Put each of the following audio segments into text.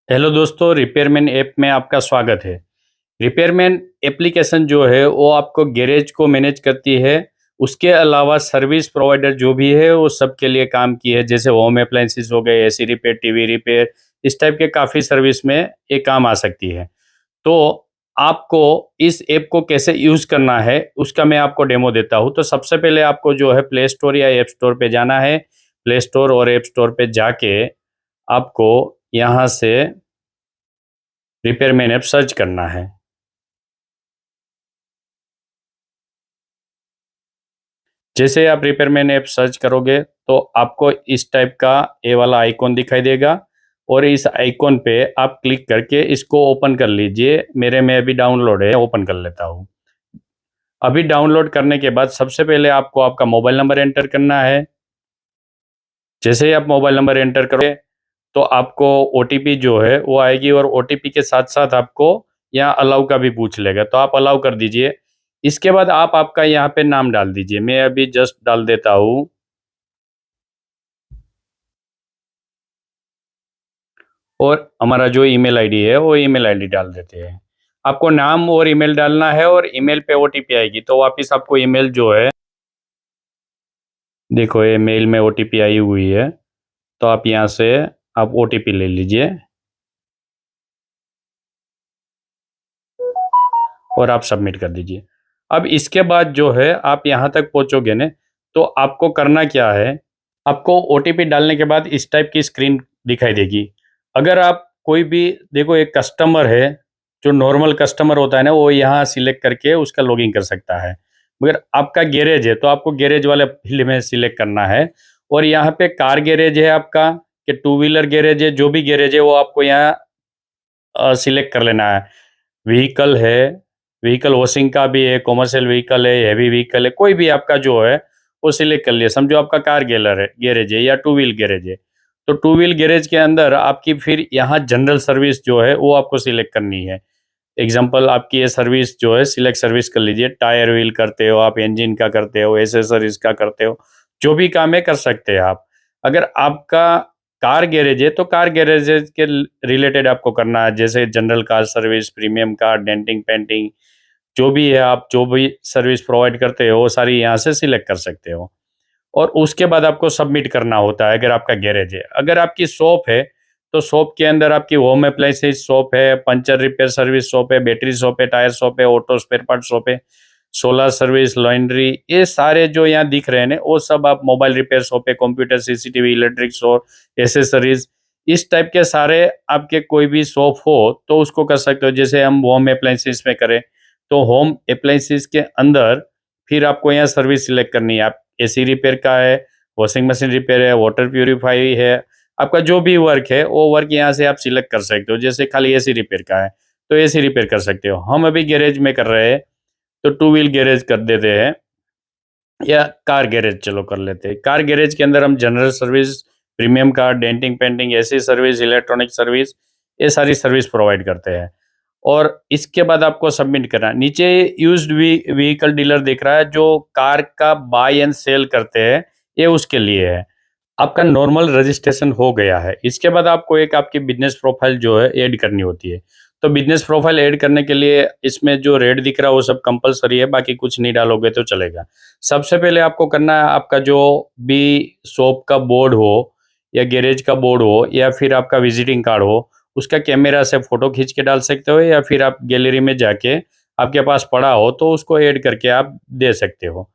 Hello दोस्तों, repairman app में आपका स्वागत है। रिपेयरमैन एप्लीकेशन जो है वो आपको गैरेज को मैनेज करती है। उसके अलावा सर्विस प्रोवाइडर जो भी है वो सबके लिए काम की है, जैसे होम अप्लायंसेस हो गए, एसी रिपेयर, टीवी रिपेयर, इस टाइप के काफ़ी सर्विस में ये काम आ सकती है। तो आपको इस ऐप को कैसे यूज़ करना है उसका मैं आपको डेमो देता हूँ। तो सबसे पहले आपको जो है प्ले स्टोर या ऐप स्टोर पे जाना है। प्ले स्टोर और ऐप स्टोर पे जाके आपको यहाँ से रिपेयरमैन ऐप सर्च करना है। जैसे आप रिपेयरमैन ऐप सर्च करोगे तो आपको इस टाइप का ये वाला आइकॉन दिखाई देगा और इस आइकॉन पे आप क्लिक करके इसको ओपन कर लीजिए। मेरे में अभी डाउनलोड है, ओपन कर लेता हूँ। अभी डाउनलोड करने के बाद सबसे पहले आपको आपका मोबाइल नंबर एंटर करना है। जैसे ही आप मोबाइल नंबर एंटर करोगे तो आपको ओटीपी जो है वो आएगी और ओटीपी के साथ साथ आपको यहाँ अलाउ का भी पूछ लेगा, तो आप अलाउ कर दीजिए। इसके बाद आप आपका यहाँ पे नाम डाल दीजिए। मैं अभी जस्ट डाल देता हूँ और हमारा जो ईमेल आईडी है वो ईमेल आईडी डाल देते हैं। आपको नाम और ईमेल डालना है और ईमेल पे ओटीपी आएगी, तो वापस आपको ईमेल जो है, देखो ये मेल में ओटीपी आई हुई है, तो आप यहाँ से आप ओटीपी ले लीजिए और आप सबमिट कर दीजिए। अब इसके बाद जो है आप यहाँ तक पहुँचोगे ना, तो आपको करना क्या है, आपको ओटीपी डालने के बाद इस टाइप की स्क्रीन दिखाई देगी। अगर आप कोई भी, देखो एक कस्टमर है, जो नॉर्मल कस्टमर होता है ना, वो यहाँ सिलेक्ट करके उसका लॉगिन कर सकता है। मगर आपका गैरेज है तो आपको गैरेज वाले फील्ड में सिलेक्ट करना है। और यहाँ पे कार गैरेज है आपका, कि टू व्हीलर गैरेज है, जो भी गैरेज है वो आपको यहाँ सिलेक्ट कर लेना है। व्हीकल है, व्हीकल वॉशिंग का भी है, कॉमर्शियल व्हीकल है, हैवी व्हीकल है, कोई भी आपका जो है वो सिलेक्ट कर लिया। समझो आपका कार गैलर है, गैरेज है या टू व्हील गैरेज है, तो टू व्हील गैरेज के अंदर आपकी फिर यहाँ जनरल सर्विस जो है वो आपको सिलेक्ट करनी है। एग्जांपल आपकी ये सर्विस जो है, सिलेक्ट सर्विस कर लीजिए। टायर व्हील करते हो आप, इंजन का करते हो, एसेसरीज का करते हो, जो भी काम है कर सकते हैं आप। अगर आपका कार गैरेज है तो कार गैरेज के रिलेटेड आपको करना है, जैसे general car service, premium car, denting painting, जो भी है आप जो भी सर्विस प्रोवाइड करते हो वो सारी यहाँ से सिलेक्ट कर सकते हो। और उसके बाद आपको सबमिट करना होता है अगर आपका गैरेज है। अगर आपकी शॉप है तो शॉप के अंदर आपकी होम अप्लायंसेज शॉप है, पंचर रिपेयर सर्विस शॉप है, बैटरी शॉप है, टायर शॉप है, ऑटो स्पेयर पार्ट शॉप है, सोलर सर्विस, लॉन्ड्री, ये सारे जो यहाँ दिख रहे हैं ना वो सब आप, मोबाइल रिपेयर शॉप है, computer, CCTV, electric shop, accessories, इस टाइप के सारे आपके कोई भी शॉप हो तो उसको कर सकते हो। जैसे हम होम अप्लायंसेज में करें तो होम अप्लायंसेज के अंदर फिर आपको यहाँ सर्विस सिलेक्ट करनी है। आप एसी रिपेयर का है, वॉशिंग मशीन रिपेयर है, वाटर प्यूरिफाई है, आपका जो भी वर्क है वो वर्क यहाँ से आप सिलेक्ट कर सकते हो। जैसे खाली एसी रिपेयर का है तो एसी रिपेयर कर सकते हो। हम अभी गैरेज में कर रहे हैं तो टू व्हील गैरेज कर देते हैं, या कार गैरेज चलो कर लेते हैं। कार गैरेज के अंदर हम general service, premium car, denting painting, AC service, electronic service, ये सारी सर्विस प्रोवाइड करते हैं। और इसके बाद आपको सबमिट करना है। नीचे यूज्ड व्हीकल डीलर दिख रहा है, जो कार का बाय एंड सेल करते हैं, ये उसके लिए है। आपका नॉर्मल रजिस्ट्रेशन हो गया है। इसके बाद आपको एक आपकी बिजनेस प्रोफाइल जो है ऐड करनी होती है। तो बिजनेस प्रोफाइल ऐड करने के लिए इसमें जो रेट दिख रहा है वो सब कंपलसरी है, बाकी कुछ नहीं डालोगे तो चलेगा। सबसे पहले आपको करना है, आपका जो भी शॉप का बोर्ड हो या गैरेज का बोर्ड हो या फिर आपका विजिटिंग कार्ड हो, उसका कैमरा से फोटो खींच के डाल सकते हो, या फिर आप गैलरी में जाके आपके पास पड़ा हो तो उसको ऐड करके आप दे सकते हो।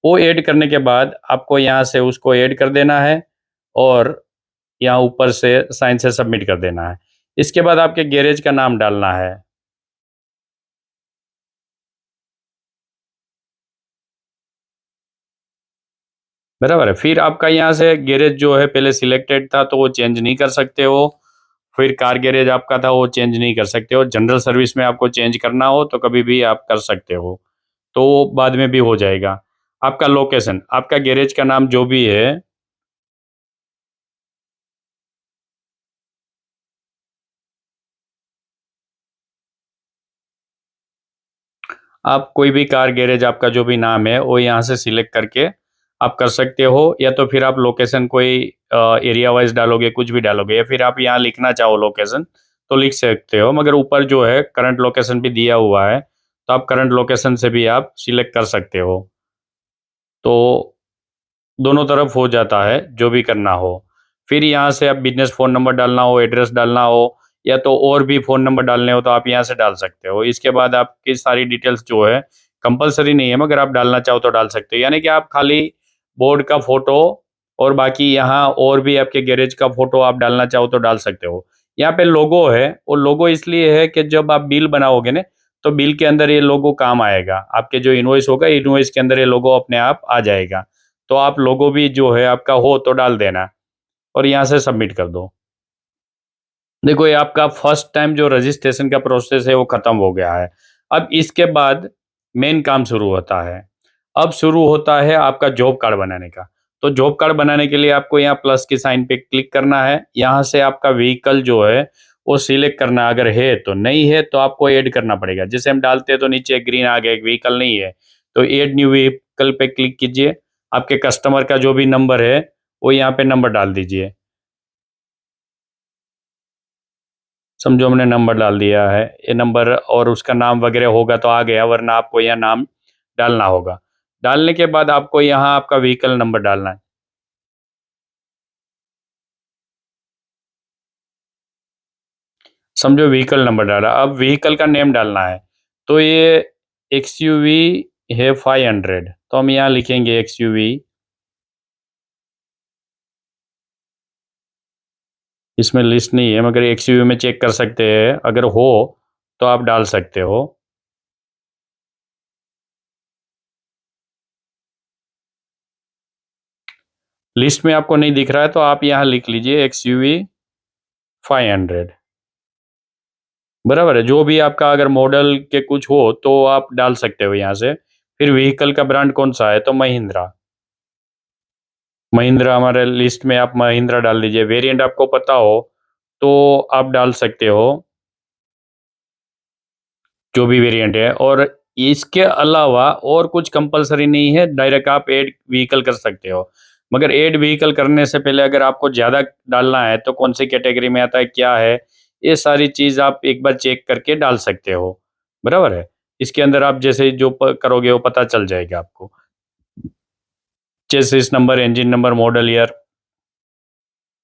वो ऐड करने के बाद आपको यहाँ से उसको ऐड कर देना है और यहाँ ऊपर से साइन से सबमिट कर देना है। इसके बाद आपके गैरेज का नाम डालना है। बराबर है। फिर आपका यहाँ से गैरेज जो है पहले सिलेक्टेड था तो वो चेंज नहीं कर सकते हो। फिर कार गैरेज आपका था वो चेंज नहीं कर सकते हो। जनरल सर्विस में आपको चेंज करना हो तो कभी भी आप कर सकते हो, तो वो बाद में भी हो जाएगा। आपका लोकेशन, आपका गैरेज का नाम जो भी है, आप कोई भी कार गैरेज आपका जो भी नाम है वो यहाँ से सिलेक्ट करके आप कर सकते हो। या तो फिर आप लोकेशन कोई एरिया वाइज डालोगे, कुछ भी डालोगे, या फिर आप यहाँ लिखना चाहो लोकेशन तो लिख सकते हो, मगर ऊपर जो है करंट लोकेशन भी दिया हुआ है, तो आप करंट लोकेशन से भी आप सिलेक्ट कर सकते हो। तो दोनों तरफ हो जाता है जो भी करना हो। फिर यहाँ से आप बिजनेस फ़ोन नंबर डालना हो, एड्रेस डालना हो, या तो और भी फ़ोन नंबर डालने हो तो आप यहाँ से डाल सकते हो। इसके बाद आपकी सारी डिटेल्स जो है, कंपलसरी नहीं है, मगर आप डालना चाहो तो डाल सकते हो। यानी कि आप खाली बोर्ड का फ़ोटो और बाकी यहाँ और भी आपके गैरेज का फ़ोटो आप डालना चाहो तो डाल सकते हो। यहाँ पे लोगो है, वो लोगो इसलिए है कि जब आप बिल बनाओगे ना, तो बिल के अंदर ये लोगो काम आएगा। आपके जो इनवॉइस होगा, इनवॉइस के अंदर ये लोगो अपने आप आ जाएगा। तो आप लोगो भी जो है आपका हो तो डाल देना और यहाँ से सबमिट कर दो। देखो, ये आपका फर्स्ट टाइम जो रजिस्ट्रेशन का प्रोसेस है वो ख़त्म हो गया है। अब इसके बाद मेन काम शुरू होता है। अब शुरू होता है आपका जॉब कार्ड बनाने का। तो जॉब कार्ड बनाने के लिए आपको यहाँ प्लस के साइन पे क्लिक करना है। यहाँ से आपका व्हीकल जो है वो सिलेक्ट करना है, अगर है तो, नहीं है तो आपको ऐड करना पड़ेगा। जैसे हम डालते हैं तो नीचे ग्रीन आ गया, एक व्हीकल नहीं है, तो ऐड न्यू व्हीकल पे क्लिक कीजिए। आपके कस्टमर का जो भी नंबर है वो यहाँ पे नंबर डाल दीजिए। समझो हमने नंबर डाल दिया है, ये नंबर और उसका नाम वगैरह होगा तो आ गया, वरना आपको यहाँ नाम डालना होगा। डालने के बाद आपको यहाँ आपका व्हीकल नंबर डालना है। समझो व्हीकल नंबर डाला, अब व्हीकल का नेम डालना है। तो ये एक्सयूवी है 500, तो हम यहाँ लिखेंगे एक्सयूवी। इसमें लिस्ट नहीं है, मगर एक्सयूवी में चेक कर सकते हैं, अगर हो तो आप डाल सकते हो। लिस्ट में आपको नहीं दिख रहा है तो आप यहाँ लिख लीजिए एक्सयूवी 500। बराबर है, जो भी आपका अगर मॉडल के कुछ हो तो आप डाल सकते हो यहाँ से। फिर व्हीकल का ब्रांड कौन सा है, तो महिंद्रा। महिंद्रा हमारे लिस्ट में आप महिंद्रा डाल दीजिए। वेरिएंट आपको पता हो तो आप डाल सकते हो, जो भी वेरिएंट है। और इसके अलावा और कुछ कंपलसरी नहीं है, डायरेक्ट आप ऐड व्हीकल कर सकते हो। मगर ऐड व्हीकल करने से पहले अगर आपको ज़्यादा डालना है तो कौन सी कैटेगरी में आता है, क्या है, ये सारी चीज़ आप एक बार चेक करके डाल सकते हो। बराबर है, इसके अंदर आप जैसे जो करोगे वो पता चल जाएगा आपको। जैसे इस number, engine number, model year,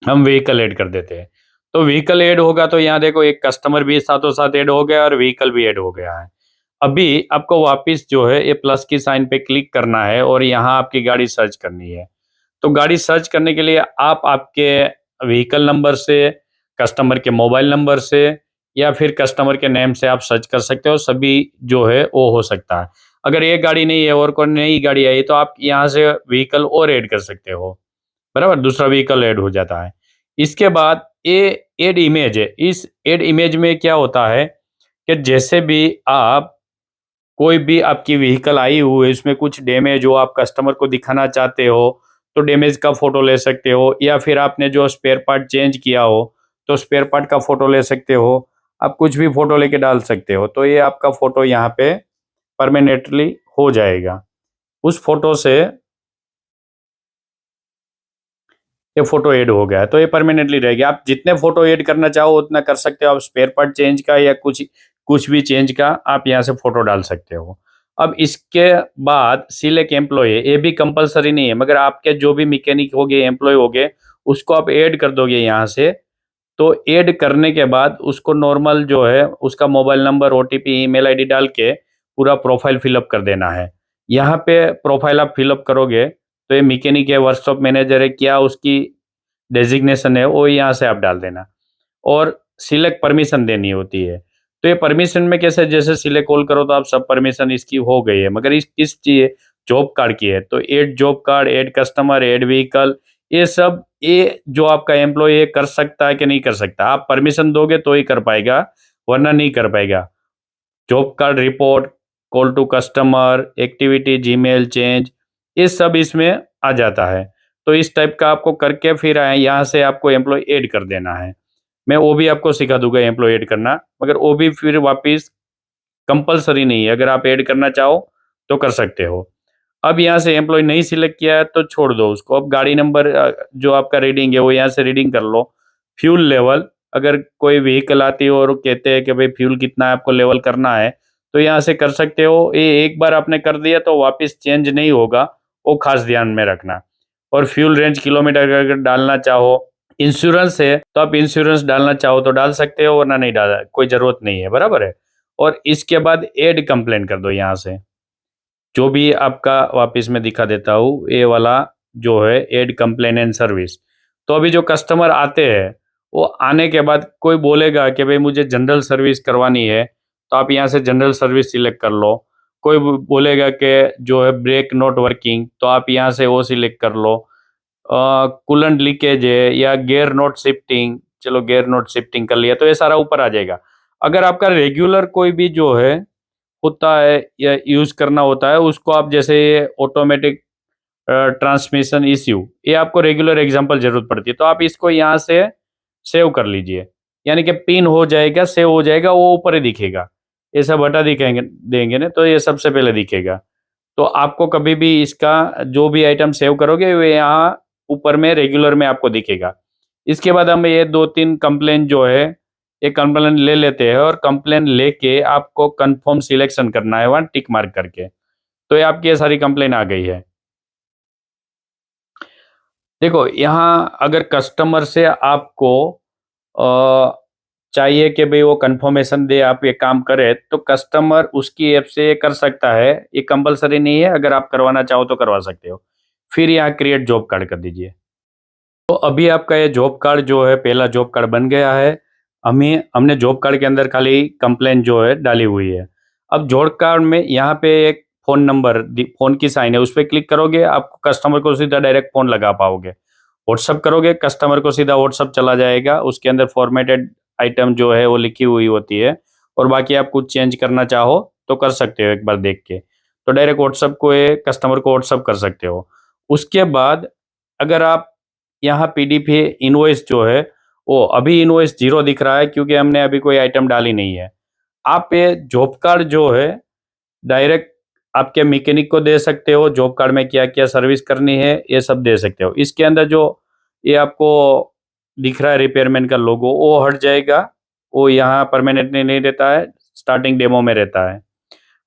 हम व्हीकल ऐड कर देते हैं। तो व्हीकल ऐड होगा तो यहाँ देखो एक कस्टमर भी साथों साथ ऐड हो गया और व्हीकल भी ऐड हो गया है। अभी आपको वापस जो है ये प्लस की साइन पे क्लिक करना है और यहाँ आपकी गाड़ी सर्च करनी है। तो गाड़ी सर्च करने के लिए आप आपके व्हीकल नंबर से, कस्टमर के मोबाइल नंबर से, या फिर कस्टमर के नेम से आप सर्च कर सकते हो। सभी जो है वो हो सकता है। अगर एक गाड़ी नहीं है और कोई नई गाड़ी आई तो आप यहाँ से व्हीकल और ऐड कर सकते हो। बराबर, दूसरा व्हीकल ऐड हो जाता है। इसके बाद ये ऐड इमेज है। इस ऐड इमेज में क्या होता है कि जैसे भी आप कोई भी आपकी व्हीकल आई हुई है, इसमें कुछ डैमेज हो, आप कस्टमर को दिखाना चाहते हो तो डैमेज का फ़ोटो ले सकते हो, या फिर आपने जो स्पेयर पार्ट चेंज किया हो तो स्पेयर पार्ट का फ़ोटो ले सकते हो। आप कुछ भी फ़ोटो लेके डाल सकते हो, तो ये आपका फ़ोटो यहाँ पे परमानेंटली हो जाएगा। उस फ़ोटो से ये फ़ोटो ऐड हो गया है तो ये परमानेंटली रहेगी। आप जितने फ़ोटो ऐड करना चाहो उतना कर सकते हो। आप स्पेयर पार्ट चेंज का या कुछ कुछ भी चेंज का आप यहाँ से फ़ोटो डाल सकते हो। अब इसके बाद सिलेक्ट एम्प्लॉयी, ये भी कंपल्सरी नहीं है, मगर आपके जो भी मैकेनिक होंगे, एम्प्लॉयी होंगे, उसको आप ऐड कर दोगे यहाँ से। तो ऐड करने के बाद उसको नॉर्मल जो है उसका mobile number, OTP, email ID डाल के पूरा प्रोफाइल फिलअप कर देना है। यहाँ पे प्रोफाइल आप फिलअप करोगे तो ये मैकेनिक है, वर्कशॉप मैनेजर है, क्या उसकी डेजिग्नेशन है वो यहाँ से आप डाल देना। और सिलेक्ट परमिशन देनी होती है। तो ये परमिशन में कैसे, जैसे सिलेक्ट कॉल करो तो आप सब परमिशन इसकी हो गई है, मगर इस किस चाहिए, जॉब कार्ड की है। तो add job card, add customer, add vehicle, ये सब ये जो आपका एम्प्लॉय है कर सकता है कि नहीं कर सकता, आप परमिशन दोगे तो ही कर पाएगा, वरना नहीं कर पाएगा। Job card report, call to customer, activity, Gmail change, ये सब इसमें आ जाता है। तो इस टाइप का आपको करके फिर यहाँ से आपको एम्प्लॉय ऐड कर देना है। मैं वो भी आपको सिखा दूंगा एम्प्लॉय ऐड करना, मगर वो भी फिर वापस कंपलसरी नहीं है, अगर आप ऐड करना चाहो तो कर सकते हो। अब यहाँ से एम्प्लॉय नहीं सिलेक्ट किया है तो छोड़ दो उसको। अब गाड़ी नंबर जो आपका रीडिंग है वो यहाँ से रीडिंग कर लो। फ्यूल लेवल, अगर कोई व्हीकल आती है और कहते हैं कि भाई फ्यूल कितना है आपको लेवल करना है, तो यहाँ से कर सकते हो। ये एक बार आपने कर दिया तो वापस चेंज नहीं होगा, वो खास ध्यान में रखना। और फ्यूल रेंज किलोमीटर अगर डालना चाहो, इंश्योरेंस है तो आप इंश्योरेंस डालना चाहो तो डाल सकते हो, वरना नहीं डाला, कोई ज़रूरत नहीं है, बराबर है। और इसके बाद ऐड कंप्लेंट कर दो यहाँ से, जो भी आपका वापस मैं दिखा देता हूँ, ये वाला जो है ऐड कंप्लेन एंड सर्विस। तो अभी जो कस्टमर आते हैं, वो आने के बाद कोई बोलेगा कि भाई मुझे जनरल सर्विस करवानी है, तो आप यहाँ से जनरल सर्विस सिलेक्ट कर लो। कोई बोलेगा कि जो है ब्रेक नॉट वर्किंग, तो आप यहाँ से वो सिलेक्ट कर लो। कूलेंट लीकेज है या गियर नॉट शिफ्टिंग, चलो गियर नॉट शिफ्टिंग कर लिया, तो ये सारा ऊपर आ जाएगा। अगर आपका रेगुलर कोई भी जो है होता है या यूज़ करना होता है, उसको आप जैसे ऑटोमेटिक ट्रांसमिशन इश्यू, ये आपको रेगुलर एग्जांपल ज़रूरत पड़ती है, तो आप इसको यहाँ से सेव कर लीजिए। यानी कि पिन हो जाएगा, सेव हो जाएगा, वो ऊपर ही दिखेगा। ये सब हटा दिखेंगे देंगे ना, तो ये सबसे पहले दिखेगा। तो आपको कभी भी इसका जो भी आइटम सेव करोगे, वो यहाँ ऊपर में रेगुलर में आपको दिखेगा। इसके बाद हम ये 2-3 कंप्लेंट जो है, ये कंप्लेंट ले लेते हैं, और कंप्लेंट लेके आपको कन्फर्म सिलेक्शन करना है वहाँ टिक मार्क करके। तो ये आपकी ये सारी कंप्लेंट आ गई है। देखो, यहाँ अगर कस्टमर से आपको अ, चाहिए कि भई वो कन्फर्मेशन दे, आप ये काम करें, तो कस्टमर उसकी ऐप से ये कर सकता है। ये कंपल्सरी नहीं है, अगर आप करवाना चाहो तो करवा सकते हो। फिर यहाँ क्रिएट जॉब कार्ड कर दीजिए। तो अभी आपका ये जॉब कार्ड जो है, पहला जॉब कार्ड बन गया है। हमने जॉब कार्ड के अंदर खाली कंप्लेंट जो है डाली हुई है। अब जॉब कार्ड में यहाँ पे एक फ़ोन नंबर फ़ोन की साइन है, उस पे क्लिक करोगे, आप कस्टमर को सीधा डायरेक्ट फ़ोन लगा पाओगे। व्हाट्सएप करोगे, कस्टमर को सीधा व्हाट्सएप चला जाएगा, उसके अंदर फॉर्मेटेड आइटम जो है वो लिखी हुई होती है, और बाकी आप कुछ चेंज करना चाहो तो कर सकते हो एक बार देख के। तो डायरेक्ट व्हाट्सएप को ये कस्टमर को व्हाट्सएप कर सकते हो। उसके बाद अगर आप यहाँ पीडीएफ इनवॉइस जो है, वो अभी इनवॉइस 0 दिख रहा है क्योंकि हमने अभी कोई आइटम डाली नहीं है। आप ये जॉब कार्ड जो है डायरेक्ट आपके मैकेनिक को दे सकते हो, जॉब कार्ड में क्या-क्या सर्विस करनी है, ये सब दे सकते हो। इसके अंदर जो ये आपको दिख रहा है रिपेयरमैन का लोगो, वो हट जाएगा, वो यहाँ परमानेंटली नहीं रहता है, स्टार्टिंग डेमो में रहता है।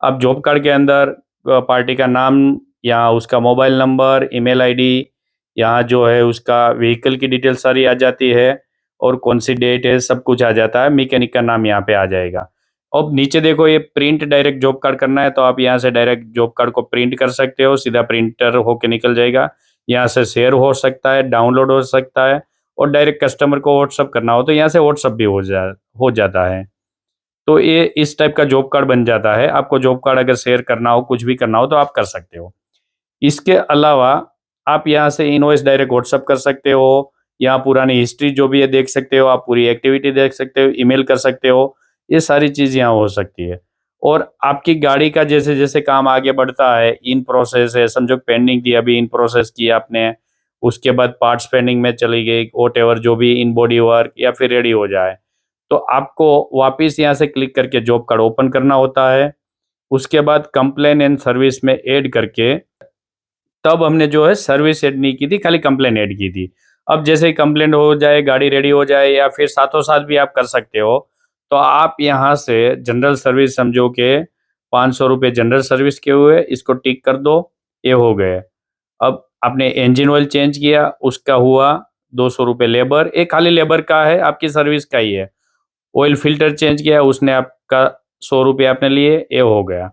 अब जॉब कार्ड के अंदर पार्टी का नाम, यहाँ उसका मोबाइल नंबर, ईमेल आईडी, यहाँ जो है उसका व्हीकल की डिटेल सारी आ जाती है, और कौन सी डेट है, सब कुछ आ जाता है। मैकेनिक का नाम यहाँ पे आ जाएगा। अब नीचे देखो, ये प्रिंट डायरेक्ट जॉब कार्ड करना है, तो आप यहाँ से डायरेक्ट जॉब कार्ड को प्रिंट कर सकते हो, सीधा प्रिंटर होके निकल जाएगा। यहाँ से शेयर हो सकता है, डाउनलोड हो सकता है, और डायरेक्ट कस्टमर को व्हाट्सअप करना हो तो यहाँ से व्हाट्सअप भी हो जाता है। तो ये इस टाइप का जॉब कार्ड बन जाता है। आपको जॉब कार्ड अगर शेयर करना हो, कुछ भी करना हो, तो आप कर सकते हो। इसके अलावा आप यहाँ से इनवॉइस डायरेक्ट व्हाट्सएप कर सकते हो, यहाँ पुरानी हिस्ट्री जो भी है देख सकते हो, आप पूरी एक्टिविटी देख सकते हो, ईमेल कर सकते हो, ये सारी चीज़ यहाँ हो सकती है। और आपकी गाड़ी का जैसे-जैसे काम आगे बढ़ता है, इन प्रोसेस है, समझो पेंडिंग थी, अभी इन प्रोसेस की आपने, उसके बाद पार्ट्स पेंडिंग में चली गई, व्हाटएवर जो भी इन बॉडी वर्क या फिर रेडी हो जाए, तो आपको वापस यहाँ से क्लिक करके जॉब कार्ड ओपन करना होता है। उसके बाद कंप्लेन एंड सर्विस में ऐड करके, तब हमने जो है सर्विस ऐड नहीं की थी, खाली कंप्लेन ऐड की थी। अब जैसे ही कंप्लेंट हो जाए, गाड़ी रेडी हो जाए, या फिर साथों-साथ भी आप कर सकते हो, तो आप यहाँ से जनरल सर्विस समझो के ₹500 जनरल सर्विस के हुए, इसको टिक कर दो, ये हो गए। अब आपने इंजन ऑयल चेंज किया, उसका हुआ ₹200 लेबर, ये खाली लेबर का है, आपकी सर्विस का ही है। ऑयल फ़िल्टर चेंज किया, उसने आपका ₹100 आपने लिए, ये हो गया।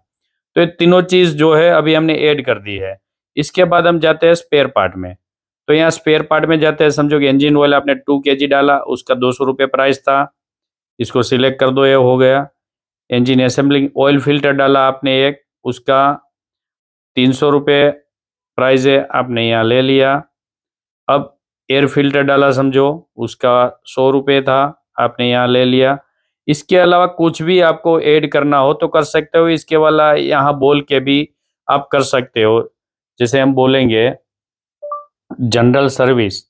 तो ये तीनों चीज़ जो है अभी हमने ऐड कर दी है। इसके बाद हम जाते हैं स्पेयर पार्ट में। तो यहाँ स्पेयर पार्ट में जाते हैं, समझो कि इंजन ऑयल आपने 2 केजी डाला, उसका ₹200 प्राइस था, इसको सिलेक्ट कर दो, ये हो गया। इंजन असेंबलिंग ऑयल फ़िल्टर डाला आपने एक, उसका ₹300 प्राइस है, आपने यहाँ ले लिया। अब एयर फ़िल्टर डाला समझो, उसका ₹100 था, आपने यहाँ ले लिया। इसके अलावा कुछ भी आपको ऐड करना हो तो कर सकते हो, इसके वाला यहाँ बोल के भी आप कर सकते हो। जैसे हम बोलेंगे जनरल सर्विस,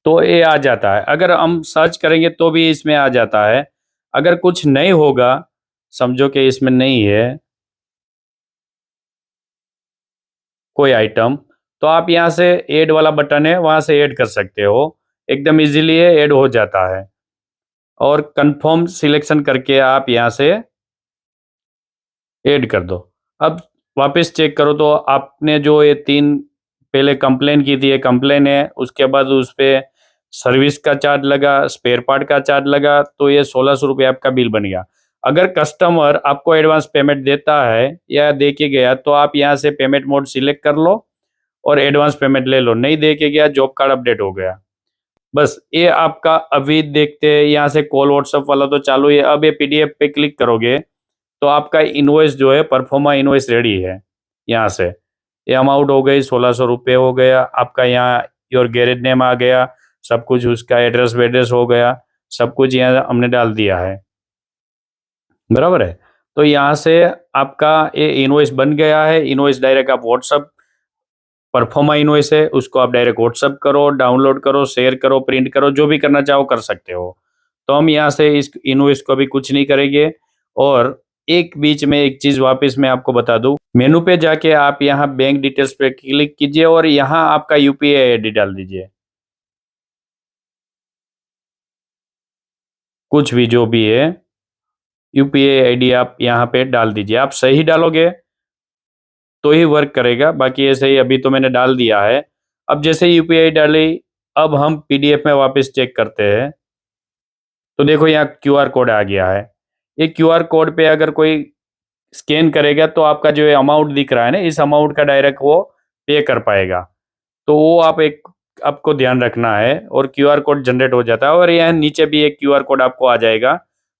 तो ये आ जाता है। अगर हम सर्च करेंगे तो भी इसमें आ जाता है। अगर कुछ नहीं होगा, समझो कि इसमें नहीं है कोई आइटम, तो आप यहाँ से ऐड वाला बटन है, वहाँ से ऐड कर सकते हो। एकदम इजीली ये ऐड हो जाता है। और कंफर्म सिलेक्शन करके आप यहाँ से ऐड कर दो। अब वापस चेक करो तो आपने जो ये 3 पहले कंप्लेन की थी, ये कंप्लेन है, उसके बाद उस पे सर्विस का चार्ज लगा, स्पेयर पार्ट का चार्ज लगा, तो ये 1600 रुपये आपका बिल बन गया। अगर कस्टमर आपको एडवांस पेमेंट देता है या दे के गया तो आप यहाँ से पेमेंट मोड सिलेक्ट कर लो और एडवांस पेमेंट ले लो। नहीं दे के गया, जॉब कार्ड अपडेट हो गया। बस ये आपका अभी देखते हैं, यहाँ से कॉल व्हाट्सएप वाला तो चालू है। अब ये पीडीएफ पे क्लिक करोगे तो आपका इनवॉइस जो है, परफॉर्मा इनवॉइस रेडी है। यहाँ से ये अमाउंट हो गई, 1600 रुपये हो गया आपका। यहाँ योर गैरेज नेम आ गया, सब कुछ, उसका एड्रेस वेड्रेस हो गया, सब कुछ यहाँ हमने डाल दिया है, बराबर है। तो यहाँ से आपका ये इनवॉइस बन गया है। इनवॉइस डायरेक्ट आप व्हाट्सअप, परफॉर्मा इनवॉइस है, उसको आप डायरेक्ट व्हाट्सअप करो, डाउनलोड करो, शेयर करो, प्रिंट करो, जो भी करना चाहो कर सकते हो। तो हम यहाँ से इस इनवॉइस को भी कुछ नहीं करेंगे। और एक बीच में एक चीज वापस मैं आपको बता दूं, मेनू पे जाके आप यहाँ बैंक डिटेल्स पे क्लिक कीजिए और यहाँ आपका यूपीआई आईडी डाल दीजिए, कुछ भी जो भी है यूपीआई आईडी आप यहाँ पे डाल दीजिए। आप सही डालोगे तो ही वर्क करेगा, बाकी ऐसे ही अभी तो मैंने डाल दिया है। अब जैसे यूपीआई डाली, अब हम पीडीएफ में वापस चेक करते हैं तो देखो यहाँ क्यूआर कोड आ गया है। ये क्यूआर कोड पे अगर कोई स्कैन करेगा तो आपका जो अमाउंट दिख रहा है ना, इस अमाउंट का डायरेक्ट वो पे कर पाएगा। तो वो आपको ध्यान रखना है। और क्यूआर कोड जनरेट हो जाता है और यहाँ नीचे भी एक क्यूआर कोड आपको आ जाएगा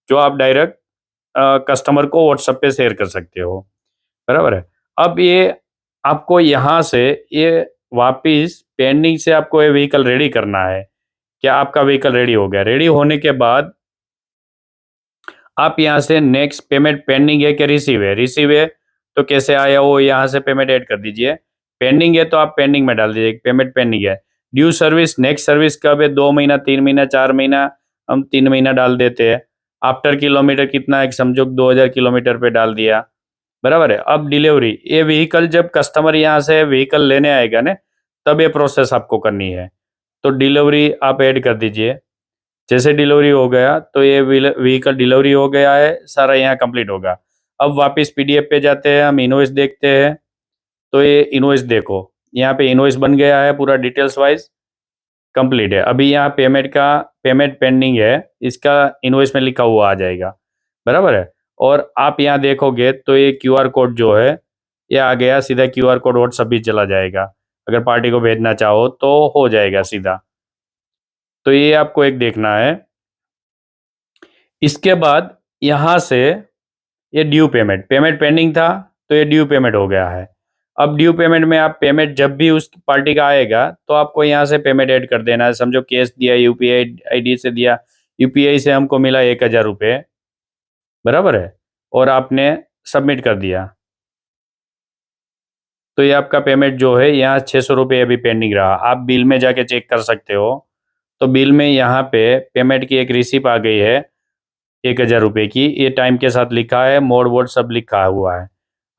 जो आप डायरेक्ट कस्टमर को व्हाट्सएप पे शेयर कर सकते हो, बराबर है। अब ये आपको यहाँ से ये वापिस पेंडिंग से आपको ये व्हीकल रेडी करना है। क्या आपका व्हीकल रेडी हो गया? रेडी होने के बाद आप यहाँ से नेक्स्ट पेमेंट पेंडिंग है कि रिसीव है, रिसीव है तो कैसे आया वो यहाँ से पेमेंट ऐड कर दीजिए। पेंडिंग है तो आप पेंडिंग में डाल दीजिए, पेमेंट पेंडिंग है। ड्यू सर्विस, नेक्स्ट सर्विस कब है, 2 महीना, 3 महीना, 4 महीना, हम 3 महीना डाल देते हैं। आफ्टर किलोमीटर कितना है, समझो 2000 किलोमीटर पे डाल दिया, बराबर है। अब डिलीवरी, ये व्हीकल जब कस्टमर यहाँ से व्हीकल लेने आएगा ना, तब ये प्रोसेस आपको करनी है। तो डिलीवरी आप ऐड कर दीजिए। जैसे डिलीवरी हो गया तो ये व्हीकल डिलीवरी हो गया है, सारा यहाँ कंप्लीट होगा। अब वापस पीडीएफ पे जाते हैं, हम इनवॉइस देखते हैं। तो ये इनवॉइस देखो, यहाँ पे इनवॉइस बन गया है, पूरा डिटेल्स वाइज कंप्लीट है। अभी यहाँ पेमेंट पेंडिंग है, इसका इनवॉइस में लिखा हुआ आ जाएगा, बराबर है। और आप यहाँ देखोगे तो ये क्यूआर कोड जो है ये आ गया, सीधा क्यूआर कोड व्हाट्सएप भी चला जाएगा। अगर पार्टी को भेजना चाहो तो हो जाएगा सीधा। तो ये आपको एक देखना है। इसके बाद यहाँ से ये ड्यू पेमेंट, पेमेंट पेंडिंग था तो ये ड्यू पेमेंट हो गया है। अब ड्यू पेमेंट में आप पेमेंट जब भी उस पार्टी का आएगा तो आपको यहाँ से पेमेंट ऐड कर देना है। समझो कैश दिया, यूपीआई आईडी से दिया, यूपीआई से हमको मिला 1000 रुपये, बराबर है, और आपने सबमिट कर दिया तो ये आपका पेमेंट जो है यहाँ 600 रुपये अभी पेंडिंग रहा। आप बिल में जाके चेक कर सकते हो। तो बिल में यहाँ पे पेमेंट की एक रिसिप्ट आ गई है 1000 रुपये की, ये टाइम के साथ लिखा है, मोड वोड सब लिखा हुआ है।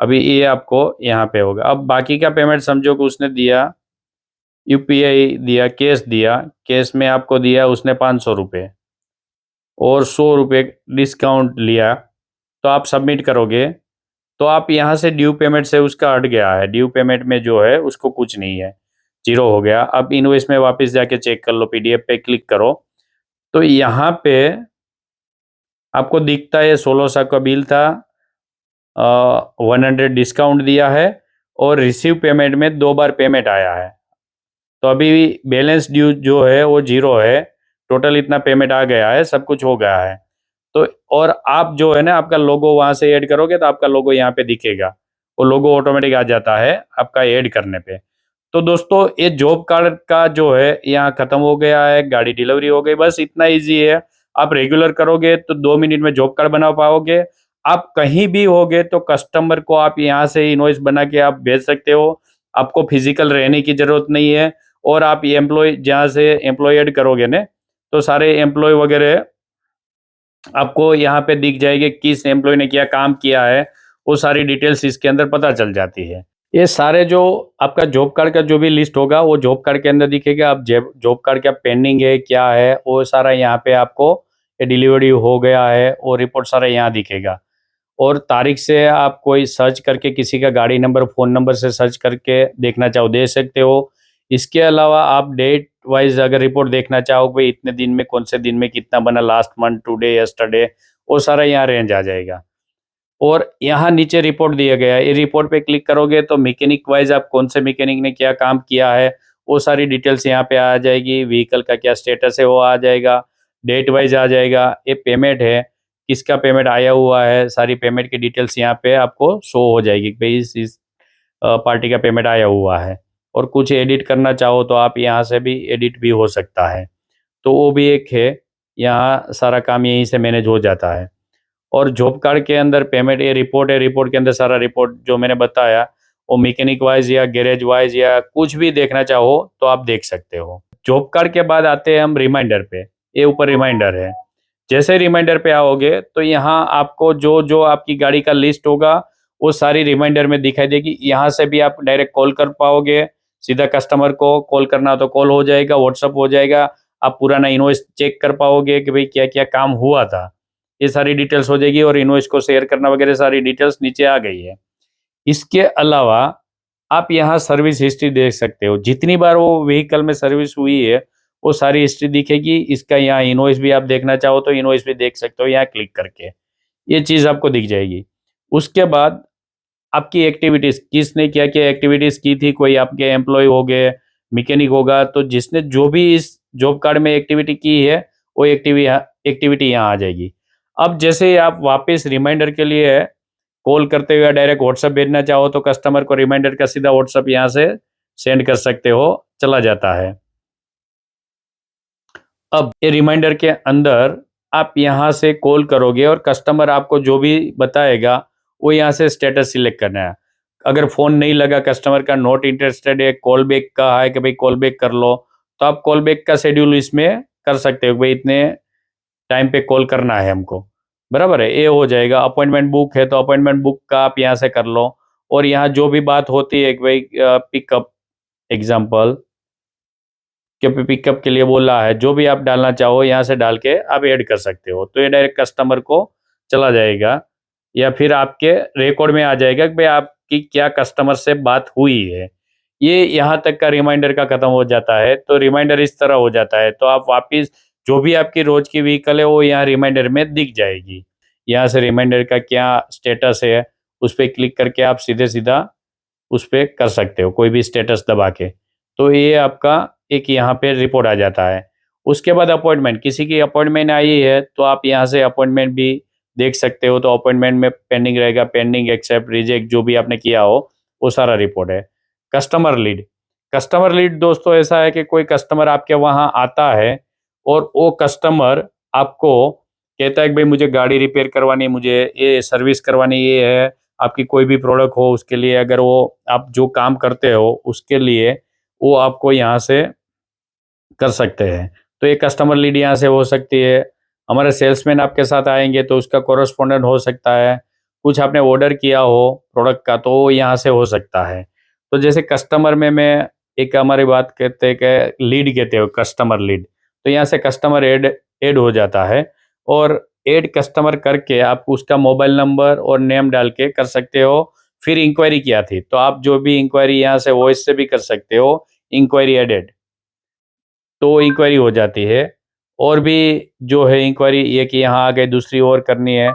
अभी ये आपको यहाँ पे होगा। अब बाकी का पेमेंट समझो कि उसने दिया, यूपीआई दिया, कैश दिया, कैश में आपको दिया उसने 500 रुपये और 100 रुपये डिस्काउंट लिया, तो आप सबमिट करोगे तो आप यहाँ से ड्यू पेमेंट से उसका हट गया है। ड्यू पेमेंट में जो है उसको कुछ नहीं है, जीरो हो गया। अब इनवॉइस में वापस जाके चेक कर लो, पीडीएफ पे क्लिक करो तो यहाँ पे आपको दिखता है 1600 का बिल था, 100 डिस्काउंट दिया है और रिसीव पेमेंट में 2 बार पेमेंट आया है। तो अभी बैलेंस ड्यू जो है वो जीरो है, टोटल इतना पेमेंट आ गया है, सब कुछ हो गया है। तो और आप जो है ना, आपका लोगो वहाँ से ऐड करोगे तो आपका लोगो यहाँ पे दिखेगा, वो लोगो ऑटोमेटिक आ जाता है आपका ऐड करने पे। तो दोस्तों ये जॉब कार्ड का जो है यहाँ खत्म हो गया है, गाड़ी डिलीवरी हो गई, बस इतना इजी है। आप रेगुलर करोगे तो 2 मिनट में जॉब कार्ड बना पाओगे। आप कहीं भी होगे तो कस्टमर को आप यहाँ से इनवॉइस बना के आप भेज सकते हो, आपको फिजिकल रहने की जरूरत नहीं है। और आप ये एम्प्लॉय जहाँ से एम्प्लॉय ऐड करोगे ना, तो सारे एम्प्लॉय वगैरह आपको यहाँ पे दिख जाएगी, किस एम्प्लॉय ने क्या काम किया है, वो सारी डिटेल्स इसके अंदर पता चल जाती है। ये सारे जो आपका जॉब कार्ड का जो भी लिस्ट होगा वो जॉब कार्ड के अंदर दिखेगा। आप जॉब कार्ड क्या पेंडिंग है क्या है वो सारा यहाँ पे आपको डिलीवरी हो गया है वो रिपोर्ट सारा यहाँ दिखेगा। और तारीख से आप कोई सर्च करके किसी का गाड़ी नंबर फ़ोन नंबर से सर्च करके देखना चाहो दे सकते हो। इसके अलावा आप डेट वाइज अगर रिपोर्ट देखना चाहो भाई इतने दिन में कौन से दिन में कितना बना लास्ट मंथ टुडे यस्टरडे वो सारा यहाँ रेंज आ जाएगा। और यहाँ नीचे रिपोर्ट दिया गया है। ये रिपोर्ट पे क्लिक करोगे तो मैकेनिक वाइज आप कौन से मैकेनिक ने क्या काम किया है वो सारी डिटेल्स यहाँ पे आ जाएगी। व्हीकल का क्या स्टेटस है वो आ जाएगा। डेट वाइज आ जाएगा। ये पेमेंट है किसका पेमेंट आया हुआ है सारी पेमेंट की डिटेल्स यहाँ पे आपको शो हो जाएगी कि भाई इस पार्टी का पेमेंट आया हुआ है। और कुछ एडिट करना चाहो तो आप यहाँ से भी एडिट भी हो सकता है। तो वो भी एक है। यहाँ सारा काम यहीं से मैनेज हो जाता है। और जॉब कार्ड के अंदर पेमेंट ये रिपोर्ट है। रिपोर्ट के अंदर सारा रिपोर्ट जो मैंने बताया वो मैकेनिक वाइज या गैरेज वाइज या कुछ भी देखना चाहो तो आप देख सकते हो। जॉब कार्ड के बाद आते हैं हम रिमाइंडर पे। ये ऊपर रिमाइंडर है। जैसे रिमाइंडर पे आओगे तो यहाँ आपको जो जो आपकी गाड़ी का लिस्ट होगा वो सारी रिमाइंडर में दिखाई देगी। यहाँ से भी आप डायरेक्ट कॉल कर पाओगे। सीधा कस्टमर को कॉल करना हो तो कॉल हो जाएगा व्हाट्सअप हो जाएगा। आप पुराना इनवॉइस चेक कर पाओगे कि भाई क्या क्या काम हुआ था। ये सारी डिटेल्स हो जाएगी और इनवॉइस को शेयर करना वगैरह सारी डिटेल्स नीचे आ गई है। इसके अलावा आप यहाँ सर्विस हिस्ट्री देख सकते हो। जितनी बार वो व्हीकल में सर्विस हुई है वो सारी हिस्ट्री दिखेगी। इसका यहाँ इनवॉइस भी आप देखना चाहो तो इनवॉइस भी देख सकते हो यहाँ क्लिक करके। ये चीज़ आपको दिख जाएगी। उसके बाद आपकी एक्टिविटीज़ किसने क्या क्या एक्टिविटीज़ की थी। कोई आपके एम्प्लॉय हो गए मैकेनिक होगा तो जिसने जो भी इस जॉब कार्ड में एक्टिविटी की है वो एक्टिविटी यहाँ आ जाएगी। अब जैसे ही आप वापस रिमाइंडर के लिए कॉल करते हुए डायरेक्ट व्हाट्सएप भेजना चाहो तो कस्टमर को रिमाइंडर का सीधा व्हाट्सएप यहाँ से सेंड कर सकते हो। चला जाता है। अब ये रिमाइंडर के अंदर आप यहाँ से कॉल करोगे और कस्टमर आपको जो भी बताएगा वो यहाँ से स्टेटस सिलेक्ट करना है। अगर फ़ोन नहीं लगा कस्टमर का नॉट इंटरेस्टेड है कॉल बैक का है कि भाई कॉल बैक कर लो तो आप कॉल बैक का शेड्यूल इसमें कर सकते हो भाई इतने टाइम पे कॉल करना है हमको। बराबर है। ये हो जाएगा। अपॉइंटमेंट बुक है तो अपॉइंटमेंट बुक का आप यहाँ से कर लो। और यहाँ जो भी बात होती है कि भाई पिकअप एग्जाम्पल कि पिकअप के लिए बोला है जो भी आप डालना चाहो यहाँ से डाल के आप ऐड कर सकते हो। तो ये डायरेक्ट कस्टमर को चला जाएगा या फिर आपके रिकॉर्ड में आ जाएगा कि भाई आपकी क्या कस्टमर से बात हुई है। ये यहाँ तक का रिमाइंडर का खत्म हो जाता है। तो रिमाइंडर इस तरह हो जाता है तो आप वापस जो भी आपकी रोज की व्हीकल है वो यहाँ रिमाइंडर में दिख जाएगी। यहाँ से रिमाइंडर का क्या स्टेटस है उस पर क्लिक करके आप सीधे सीधा उस पे कर सकते हो कोई भी स्टेटस दबा के। तो ये आपका एक यहाँ पे रिपोर्ट आ जाता है। उसके बाद अपॉइंटमेंट किसी की अपॉइंटमेंट आई है तो आप यहाँ से अपॉइंटमेंट भी देख सकते हो। तो अपॉइंटमेंट में पेंडिंग रहेगा पेंडिंग एक्सेप्ट रिजेक्ट जो भी आपने किया हो वो सारा रिपोर्ट है। कस्टमर लीड दोस्तों ऐसा है कि कोई कस्टमर आपके वहाँ आता है और वो कस्टमर आपको कहता है कि भाई मुझे गाड़ी रिपेयर करवानी है मुझे ये सर्विस करवानी ये है। आपकी कोई भी प्रोडक्ट हो उसके लिए अगर वो आप जो काम करते हो उसके लिए वो आपको यहाँ से कर सकते हैं। तो ये कस्टमर लीड यहाँ से हो सकती है। हमारे सेल्समैन आपके साथ आएंगे तो उसका कोरस्पोंडेंट हो सकता है। कुछ आपने ऑर्डर किया हो प्रोडक्ट का तो वो यहाँ से हो सकता है। तो जैसे कस्टमर में मैं एक हमारी बात कहते हैं कि लीड कहते हो कस्टमर लीड। तो यहाँ से कस्टमर ऐड ऐड हो जाता है। और ऐड कस्टमर करके आप उसका मोबाइल नंबर और नेम डाल के कर सकते हो। फिर इंक्वायरी किया थी तो आप जो भी इंक्वायरी यहाँ से वॉइस से भी कर सकते हो। इंक्वायरी एडेड तो इंक्वायरी हो जाती है। और भी जो है इंक्वायरी ये कि यहाँ आगे दूसरी और करनी है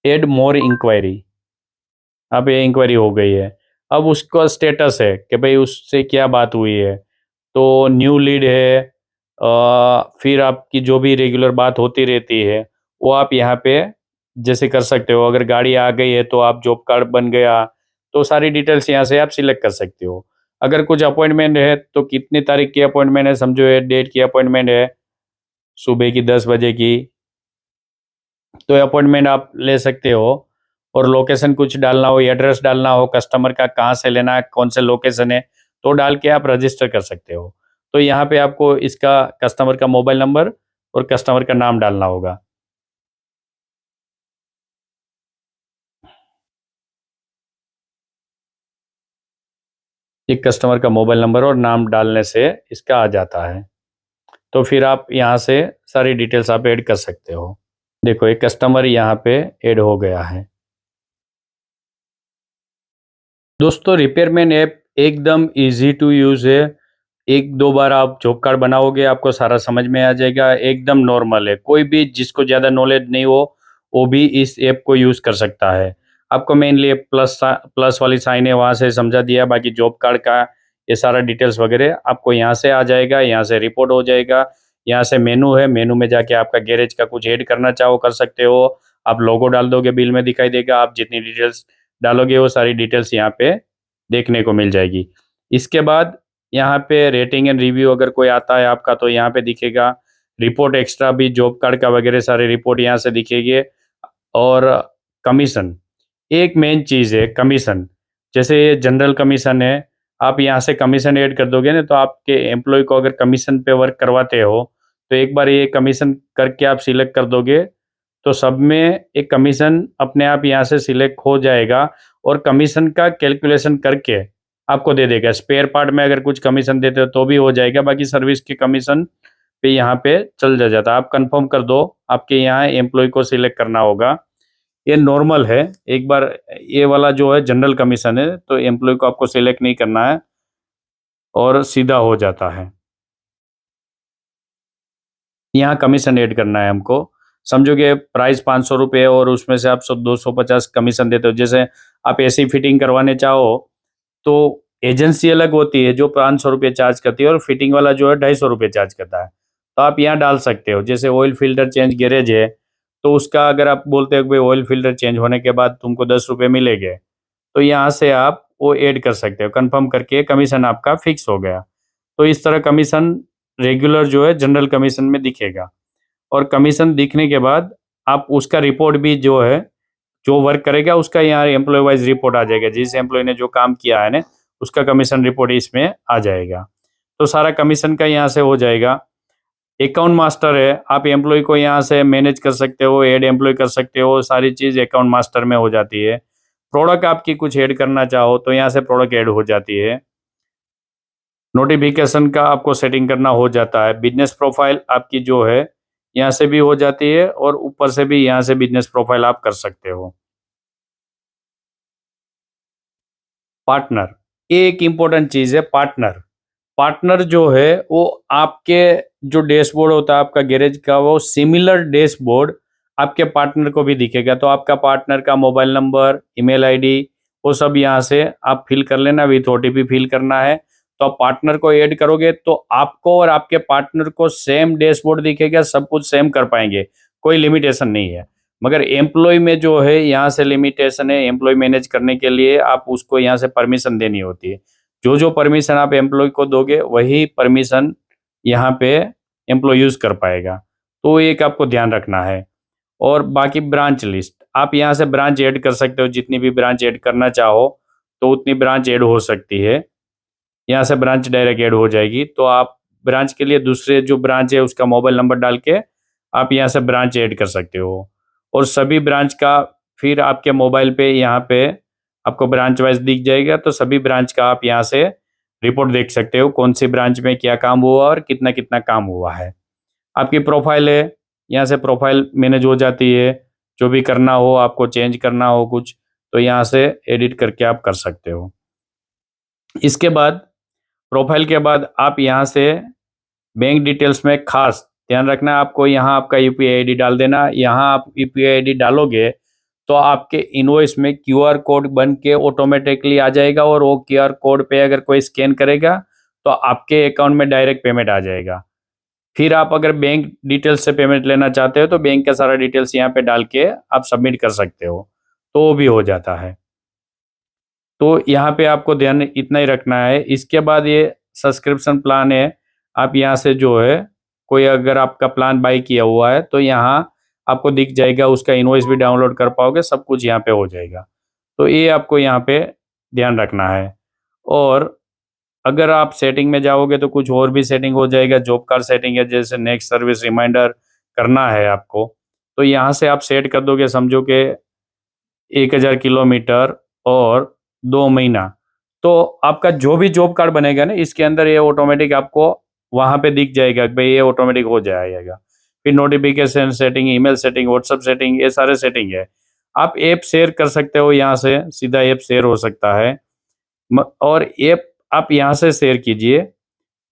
एड मोर इंक्वायरी। अब ये इंक्वायरी हो गई है। अब उसका स्टेटस है कि भाई उससे क्या बात हुई है। तो न्यू लीड है। फिर आपकी जो भी रेगुलर बात होती रहती है वो आप यहाँ पे जैसे कर सकते हो। अगर गाड़ी आ गई है तो आप जॉब कार्ड बन गया तो सारी डिटेल्स यहाँ से आप सिलेक्ट कर सकते हो। अगर कुछ अपॉइंटमेंट है तो कितनी तारीख की अपॉइंटमेंट है समझो ये डेट की अपॉइंटमेंट है सुबह की 10 बजे की तो अपॉइंटमेंट आप ले सकते हो। और लोकेशन कुछ डालना हो एड्रेस डालना हो कस्टमर का कहाँ से लेना है कौन से लोकेशन है तो डाल के आप रजिस्टर कर सकते हो। तो यहाँ पे आपको इसका कस्टमर का मोबाइल नंबर और कस्टमर का नाम डालना होगा। एक कस्टमर का मोबाइल नंबर और नाम डालने से इसका आ जाता है। तो फिर आप यहाँ से सारी डिटेल्स आप ऐड कर सकते हो। देखो एक कस्टमर यहाँ पे ऐड हो गया है। दोस्तों रिपेयरमैन ऐप एकदम इजी टू यूज़ है। एक दो बार आप जॉब कार्ड बनाओगे आपको सारा समझ में आ जाएगा। एकदम नॉर्मल है, कोई भी जिसको ज़्यादा नॉलेज नहीं हो वो भी इस ऐप को यूज़ कर सकता है। आपको मेनली प्लस वाली साइन है वहाँ से समझा दिया, बाकी जॉब कार्ड का ये सारा डिटेल्स वगैरह आपको यहाँ से आ जाएगा। यहाँ से रिपोर्ट हो जाएगा। यहाँ से मेनू है, मेनू में जाके आपका गैरेज का कुछ ऐड करना चाहो कर सकते हो। आप लोगो डाल दोगे, बिल में दिखाई देगा। आप जितनी डिटेल्स डालोगे वो सारी डिटेल्स यहाँ पे देखने को मिल जाएगी। इसके बाद यहाँ पे रेटिंग एंड रिव्यू अगर कोई आता है आपका तो यहाँ पे दिखेगा। रिपोर्ट एक्स्ट्रा भी जॉब कार्ड का वगैरह सारे रिपोर्ट यहाँ से दिखेंगे। और कमीशन, एक मेन चीज़ है कमीशन। जैसे ये जनरल कमीशन है, आप यहाँ से कमीशन ऐड कर दोगे ना, तो आपके एम्प्लॉय को अगर कमीशन पे वर्क करवाते हो तो एक बार ये कमीशन करके आप सिलेक्ट कर दोगे तो सब में एक कमीशन अपने आप यहाँ से सिलेक्ट हो जाएगा। और कमीशन का कैलकुलेशन करके आपको दे देगा। स्पेयर पार्ट में अगर कुछ कमीशन देते हो तो भी हो जाएगा, बाकी सर्विस के कमीशन पे यहाँ पे चल जाता है। आप कंफर्म कर दो, आपके यहाँ एम्प्लॉय को सिलेक्ट करना होगा। ये नॉर्मल है। एक बार ये वाला जो है जनरल कमीशन है तो एम्प्लॉय को आपको सिलेक्ट नहीं करना है और सीधा हो जाता है। यहाँ कमीशन ऐड करना है हमको। समझो कि प्राइस 500 रुपये और उसमें से आप 250 कमीशन देते हो। जैसे आप एसी फिटिंग करवाने चाहो तो एजेंसी अलग होती है जो 500 रुपये चार्ज करती है और फिटिंग वाला जो है 250 रुपये चार्ज करता है। तो आप यहाँ डाल सकते हो। जैसे ऑयल फिल्टर चेंज गैरेज है तो उसका अगर आप बोलते हो कि भाई ऑयल फिल्टर चेंज होने के बाद तुमको 10 रुपये मिलेंगे, तो यहाँ से आप वो ऐड कर सकते हो। कंफर्म करके कमीशन आपका फिक्स हो गया। तो इस तरह कमीशन रेगुलर जो है जनरल कमीशन में दिखेगा। और कमीशन दिखने के बाद आप उसका रिपोर्ट भी जो है, जो वर्क करेगा उसका यहाँ एम्प्लॉय वाइज रिपोर्ट आ जाएगा। जिस एम्प्लॉय ने जो काम किया है ना उसका कमीशन रिपोर्ट इसमें आ जाएगा। तो सारा कमीशन का यहाँ से हो जाएगा। अकाउंट मास्टर है, आप एम्प्लॉय को यहाँ से मैनेज कर सकते हो, ऐड एम्प्लॉय कर सकते हो। सारी चीज़ अकाउंट मास्टर में हो जाती है। प्रोडक्ट आपकी कुछ ऐड करना चाहो तो यहाँ से प्रोडक्ट ऐड हो जाती है। नोटिफिकेशन का आपको सेटिंग करना हो जाता है। बिजनेस प्रोफाइल आपकी जो है यहाँ से भी हो जाती है और ऊपर से भी यहाँ से बिजनेस प्रोफाइल आप कर सकते हो। पार्टनर, ये एक इम्पोर्टेंट चीज़ है। पार्टनर, पार्टनर जो है वो आपके जो डैशबोर्ड होता है आपका गैरेज का, वो सिमिलर डैशबोर्ड आपके पार्टनर को भी दिखेगा। तो आपका पार्टनर का मोबाइल नंबर, ईमेल आईडी, वो सब यहाँ से आप फिल कर लेना। विथ ओटीपी फिल करना है। तो आप पार्टनर को ऐड करोगे तो आपको और आपके पार्टनर को सेम डैशबोर्ड दिखेगा। सब कुछ सेम कर पाएंगे, कोई लिमिटेशन नहीं है। मगर एम्प्लॉय में जो है यहाँ से लिमिटेशन है। एम्प्लॉय मैनेज करने के लिए आप उसको यहाँ से परमिशन देनी होती है। जो जो परमिशन आप एम्प्लॉय को दोगे वही परमिशन यहाँ पे एम्प्लॉय यूज़ कर पाएगा। तो एक आपको ध्यान रखना है। और बाकी ब्रांच लिस्ट, आप यहाँ से ब्रांच ऐड कर सकते हो। जितनी भी ब्रांच ऐड करना चाहो तो उतनी ब्रांच ऐड हो सकती है। यहाँ से ब्रांच डायरेक्ट ऐड हो जाएगी। तो आप ब्रांच के लिए दूसरे जो ब्रांच है उसका मोबाइल नंबर डाल के आप यहाँ से ब्रांच ऐड कर सकते हो। और सभी ब्रांच का फिर आपके मोबाइल पे यहाँ पे आपको ब्रांच वाइज दिख जाएगा। तो सभी ब्रांच का आप यहाँ से रिपोर्ट देख सकते हो, कौन सी ब्रांच में क्या काम हुआ और कितना कितना काम हुआ है। आपकी प्रोफाइल है, यहाँ से प्रोफाइल मैनेज हो जाती है। जो भी करना हो, आपको चेंज करना हो कुछ, तो यहाँ से एडिट करके आप कर सकते हो। इसके बाद प्रोफाइल के बाद आप यहाँ से बैंक डिटेल्स में खास ध्यान रखना है। आपको यहाँ आपका यूपीआई आईडी डाल देना। यहाँ आप यूपीआई आईडी डालोगे तो आपके इनवॉइस में क्यूआर कोड बन के ऑटोमेटिकली आ जाएगा। और वो क्यूआर कोड पे अगर कोई स्कैन करेगा तो आपके अकाउंट में डायरेक्ट पेमेंट आ जाएगा। फिर आप अगर बैंक डिटेल्स से पेमेंट लेना चाहते हो तो बैंक का सारा डिटेल्स यहाँ पे डाल के आप सबमिट कर सकते हो, तो वो भी हो जाता है। तो यहाँ पे आपको ध्यान इतना ही रखना है। इसके बाद ये सब्सक्रिप्शन प्लान है। आप यहाँ से जो है कोई अगर आपका प्लान बाई किया हुआ है तो यहाँ आपको दिख जाएगा। उसका इनवॉइस भी डाउनलोड कर पाओगे, सब कुछ यहाँ पे हो जाएगा। तो ये आपको यहाँ पे ध्यान रखना है। और अगर आप सेटिंग में जाओगे तो कुछ और भी सेटिंग हो जाएगा। जॉब कार्ड सेटिंग है, जैसे नेक्स्ट सर्विस रिमाइंडर करना है आपको, तो यहाँ से आप सेट कर दोगे। समझो कि 1000 किलोमीटर और 2 महीना, तो आपका जो भी जॉब कार्ड बनेगा ना, इसके अंदर ये ऑटोमेटिक आपको वहाँ पे दिख जाएगा कि भाई ये ऑटोमेटिक हो जाएगा। फिर notification setting, email setting, WhatsApp setting, ये सारे सेटिंग है। आप ऐप शेयर कर सकते हो, यहाँ से सीधा ऐप शेयर हो सकता है। और ऐप आप यहाँ से शेयर कीजिए,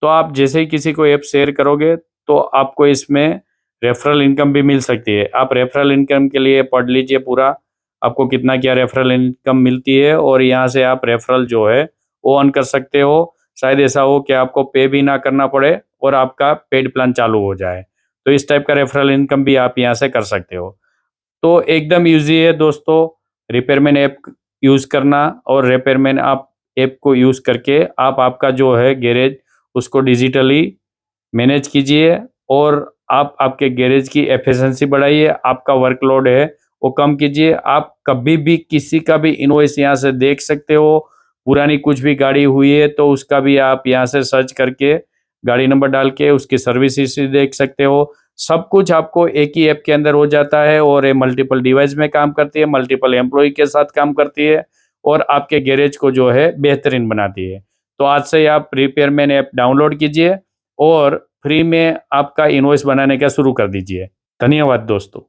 तो आप जैसे ही किसी को ऐप शेयर करोगे तो आपको इसमें रेफरल इनकम भी मिल सकती है। आप रेफरल इनकम के लिए पढ़ लीजिए पूरा, आपको कितना क्या रेफरल इनकम मिलती है, और यहाँ से आप रेफरल जो है वो ऑन कर सकते हो। शायद ऐसा हो कि आपको पे भी ना करना पड़े और आपका पेड प्लान चालू हो जाए, तो इस टाइप का रेफरल इनकम भी आप यहाँ से कर सकते हो। तो एकदम ईजी है दोस्तों, रिपेयरमैन ऐप यूज़ करना। और रिपेयरमैन आप ऐप को यूज़ करके आप आपका जो है गैरेज उसको डिजिटली मैनेज कीजिए, और आप आपके गैरेज की एफिशिएंसी बढ़ाइए, आपका वर्कलोड है वो कम कीजिए। आप कभी भी किसी का भी इनवॉइस यहाँ से देख सकते हो, पुरानी कुछ भी गाड़ी हुई है तो उसका भी आप यहाँ से सर्च करके गाड़ी नंबर डाल के उसकी सर्विस हिस्ट्री देख सकते हो। सब कुछ आपको एक ही ऐप के अंदर हो जाता है, और ये मल्टीपल डिवाइस में काम करती है, मल्टीपल एम्प्लॉय के साथ काम करती है, और आपके गैरेज को जो है बेहतरीन बनाती है। तो आज से ही आप रिपेयरमैन ऐप डाउनलोड कीजिए और फ्री में आपका इनवॉइस बनाने का शुरू कर दीजिए। धन्यवाद दोस्तों।